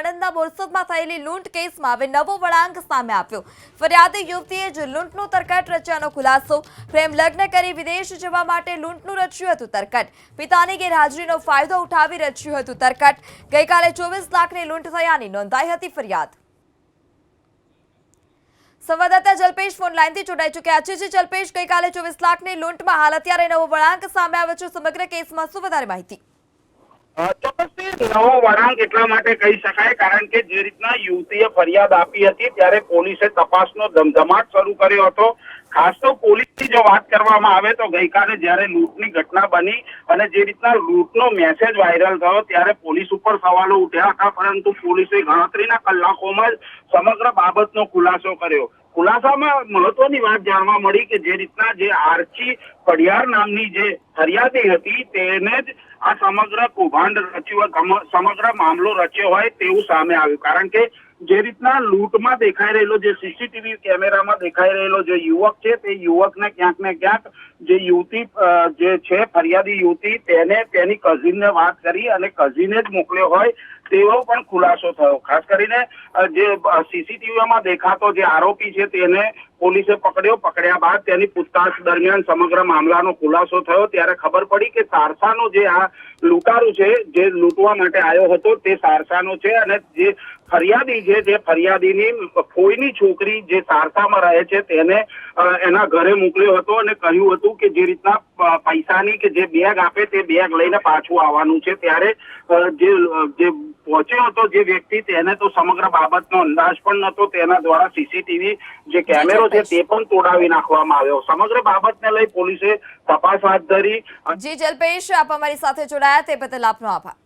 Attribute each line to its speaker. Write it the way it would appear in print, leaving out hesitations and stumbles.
Speaker 1: આણંદના બોરસદમાં થયેલી લૂંટ કેસમાં હવે નવો વળાંક સામે આવ્યો। ફરિયાદી યુવતીએ જ લૂંટનું તરકટ રચ્યાનો ખુલાસો। પ્રેમ લગ્ન કરી વિદેશ જવા માટે લૂંટનું રચ્યું હતું તરકટ। પિતાની ગેરહાજરીનો ફાયદો ઉઠાવી રચ્યું હતું તરકટ। ગઈકાલે 24 લાખની લૂંટ થયાની નોંધાઈ હતી ફરિયાદ। સંવાદદાતા જલ્પેશ ફોન લાઈનથી જોડાઈ ચૂક્યા છે। જલ્પેશ, ગઈકાલે 24 લાખની લૂંટમાં હાલ અત્યારે નવો વળાંક સામે આવ્યો છે। સમગ્ર કેસમાં શું વધારે માહિતી?
Speaker 2: ચોક્કસથી નવો વળાંક એટલા માટે કહી શકાય કારણ કે જે રીતના યુવતીએ ફરિયાદ આપી હતી ત્યારે પોલીસે તપાસનો ધમધમાટ શરૂ કર્યો હતો। ખાસ તો પોલીસની જો વાત કરવામાં આવે તો ગઈકાલે જ્યારે લૂંટની ઘટના બની અને જે રીતના લૂંટનો મેસેજ વાયરલ થયો ત્યારે પોલીસ ઉપર સવાલો ઉઠ્યા હતા, પરંતુ પોલીસે ગણતરીના કલાકોમાં જ સમગ્ર બાબતનો ખુલાસો કર્યો। ખુલાસામાં મહત્વની વાત જાણવા મળી કે જે રીતના જે આર્ચી પડિયાર નામની જે ફરિયાદી હતી તેને જ આ સમગ્ર કૌભાંડ રચ્યું, સમગ્ર મામલો રચ્યો હોય તેવું સામે આવ્યું। કારણ કે જે રીતના લૂંટમાં દેખાઈ રહેલો જે સીસીટીવી કેમેરામાં દેખાઈ રહેલો જે યુવક છે તે યુવકને ક્યાંક ને ક્યાંક જે યુવતી જે છે ફરિયાદી યુવતી તેને તેની કઝિનને વાત કરી અને કઝિને જ મોકલ્યો હોય તેવો પણ ખુલાસો થયો। ખાસ કરીને જે સીસીટીવીમાં દેખાતો જે આરોપી છે તેને પોલીસે પકડ્યા બાદ તેની પૂછતાછ દરમિયાન સમગ્ર મામલાનો ખુલાસો થયો ત્યારે ખબર પડી કે સારસાનો જે આ લૂંટારૂ છે જે લૂંટવા માટે આવ્યો હતો તે સારસાનો છે અને જે ફરિયાદી છે જે ફરિયાદીની ફોઈની છોકરી જે સારસામાં રહે છે તેને એના ઘરે મોકલ્યો હતો અને કહ્યું હતું કે જે રીતના પૈસાની કે જે બેગ આપે તે બેગ લઈને પાછું આવવાનું છે। ત્યારે જે પહોંચ્યો હતો જે વ્યક્તિ તેને તો સમગ્ર બાબતનો અંદાજ પણ નહોતો। તેના દ્વારા સીસીટીવી જે કેમેરો છે તે પણ તોડાવી નાખવામાં આવ્યો। સમગ્ર બાબતને લઈ પોલીસે તપાસ હાથ ધરી।
Speaker 1: જી જલ્પેશ, આપ અમારી સાથે જોડાયા તે બદલ આપનો આભાર।